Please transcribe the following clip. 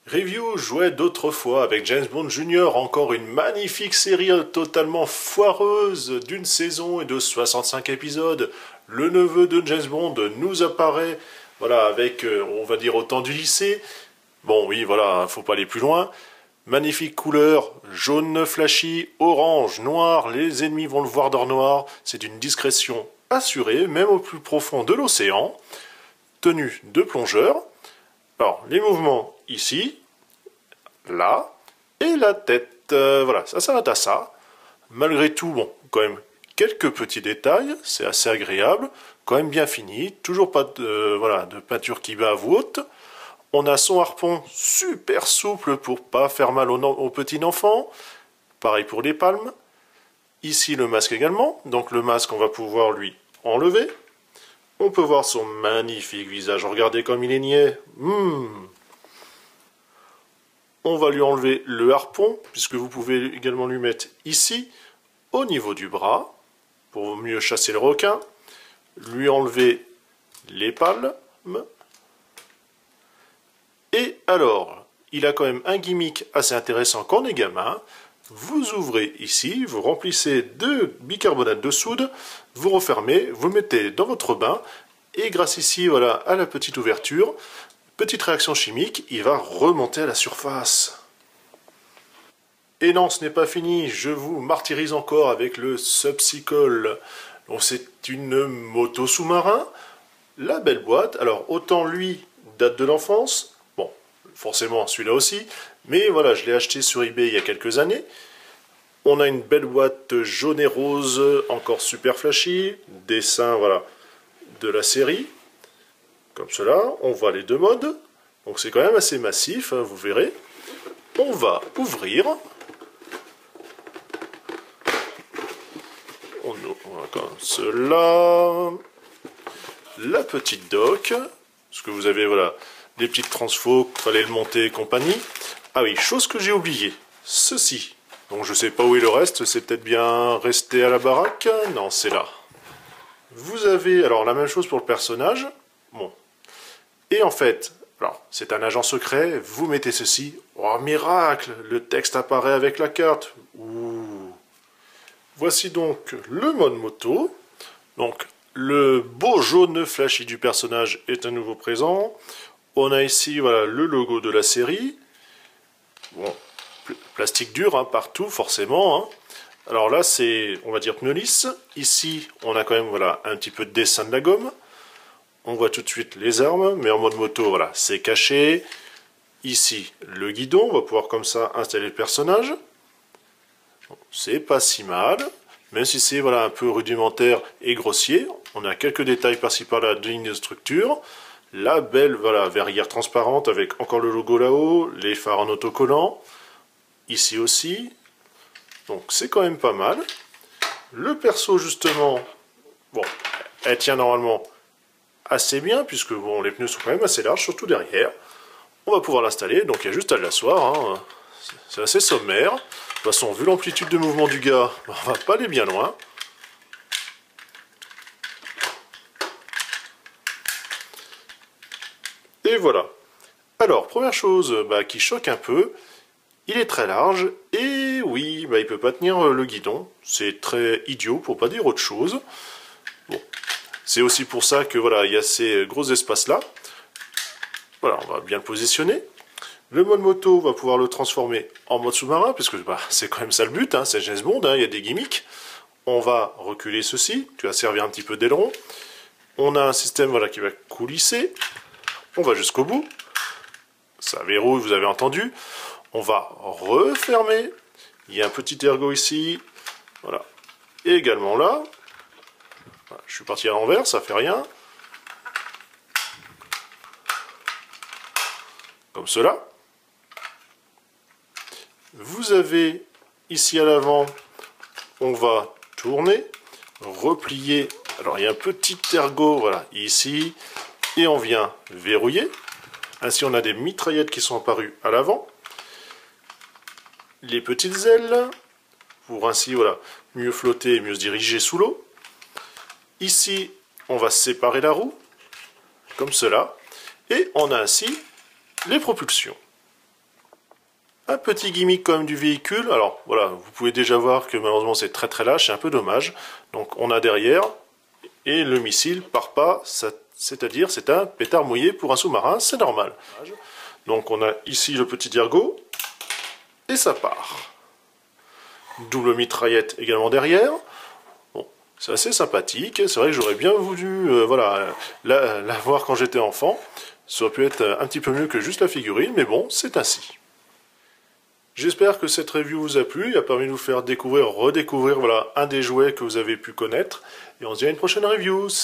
Review jouait d'autrefois avec James Bond Jr. Encore une magnifique série totalement foireuse d'une saison et de 65 épisodes. Le neveu de James Bond nous apparaît, voilà, avec, on va dire, au temps du lycée. Bon, oui, voilà, faut pas aller plus loin. Magnifique couleur, jaune flashy, orange, noir, les ennemis vont le voir d'or noir. C'est une discrétion assurée, même au plus profond de l'océan. Tenue de plongeur. Alors, les mouvements ici, là, et la tête. Voilà, ça s'arrête à ça. Malgré tout, bon, quand même, quelques petits détails, c'est assez agréable, quand même bien fini, toujours pas de, voilà, de peinture qui va à voûte. On a son harpon super souple pour pas faire mal au petit enfant. Pareil pour les palmes. Ici, le masque également. Donc le masque, on va pouvoir lui enlever. On peut voir son magnifique visage. Regardez comme il est niais. On va lui enlever le harpon, puisque vous pouvez également lui mettre ici, au niveau du bras, pour mieux chasser le requin. Lui enlever les palmes. Et alors, il a quand même un gimmick assez intéressant quand on est gamin. Vous ouvrez ici, vous remplissez de bicarbonate de soude, vous refermez, vous le mettez dans votre bain, et grâce ici, voilà, à la petite ouverture, petite réaction chimique, il va remonter à la surface. Et non, ce n'est pas fini, je vous martyrise encore avec le Subsequel. Donc c'est une moto sous-marin, la belle boîte, alors autant lui date de l'enfance, bon, forcément celui-là aussi, mais voilà, je l'ai acheté sur eBay il y a quelques années. On a une belle boîte jaune et rose, encore super flashy, dessin, voilà, de la série, comme cela. On voit les deux modes, donc c'est quand même assez massif, hein, vous verrez. On va ouvrir. On ouvre comme cela. La petite dock, parce que vous avez, voilà, des petites transfos, fallait le monter et compagnie. Ah oui, chose que j'ai oublié, ceci. Donc je sais pas où est le reste, c'est peut-être bien resté à la baraque. Non, c'est là. Vous avez, alors la même chose pour le personnage. Bon. Et en fait, alors c'est un agent secret, vous mettez ceci. Oh miracle, le texte apparaît avec la carte. Ouh. Voici donc le mode moto. Donc le beau jaune flashy du personnage est à nouveau présent. On a ici, voilà, le logo de la série. Bon, plastique dur, hein, partout, forcément. Hein. Alors là, c'est, on va dire, pneu lisse. Ici, on a quand même, voilà, un petit peu de dessin de la gomme. On voit tout de suite les armes, mais en mode moto, voilà, c'est caché. Ici, le guidon, on va pouvoir comme ça installer le personnage. Bon, c'est pas si mal, même si c'est, voilà, un peu rudimentaire et grossier. On a quelques détails par-ci par-là de ligne de structure. La belle, voilà, verrière transparente avec encore le logo là-haut, les phares en autocollant. Ici aussi. Donc c'est quand même pas mal. Le perso, justement, bon, elle tient normalement assez bien, puisque bon, les pneus sont quand même assez larges, surtout derrière. On va pouvoir l'installer, donc il y a juste à l'asseoir. Hein. C'est assez sommaire. De toute façon, vu l'amplitude de mouvement du gars, on va pas aller bien loin. Et voilà. Alors, première chose qui choque un peu, il est très large, et oui, il ne peut pas tenir le guidon. C'est très idiot, pour pas dire autre chose. Bon. C'est aussi pour ça que voilà, il y a ces gros espaces-là. Voilà, on va bien le positionner. Le mode moto, on va pouvoir le transformer en mode sous-marin, puisque c'est quand même ça le but, hein, c'est James Bond, hein, il y a des gimmicks. On va reculer ceci, qui va servir un petit peu d'aileron. On a un système, voilà, qui va coulisser. On va jusqu'au bout. Ça verrouille, vous avez entendu. On va refermer. Il y a un petit ergot ici. Voilà. Et également là. Voilà, je suis parti à l'envers, ça fait rien. Comme cela. Vous avez ici à l'avant, on va tourner, replier. Alors il y a un petit ergot, voilà, ici. Et on vient verrouiller. Ainsi on a des mitraillettes qui sont apparues à l'avant. Les petites ailes, pour ainsi, voilà, mieux flotter et mieux se diriger sous l'eau. Ici, on va séparer la roue, comme cela. Et on a ainsi les propulsions. Un petit gimmick quand même du véhicule. Alors voilà, vous pouvez déjà voir que malheureusement c'est très très lâche, c'est un peu dommage. Donc on a derrière, et le missile part pas, c'est-à-dire c'est un pétard mouillé pour un sous-marin, c'est normal. Donc on a ici le petit Diergo, et ça part. Double mitraillette également derrière. Bon, c'est assez sympathique, c'est vrai que j'aurais bien voulu voilà, la voir quand j'étais enfant. Ça aurait pu être un petit peu mieux que juste la figurine, mais bon, c'est ainsi. J'espère que cette review vous a plu et a permis de vous faire découvrir, redécouvrir voilà, un des jouets que vous avez pu connaître. Et on se dit à une prochaine review.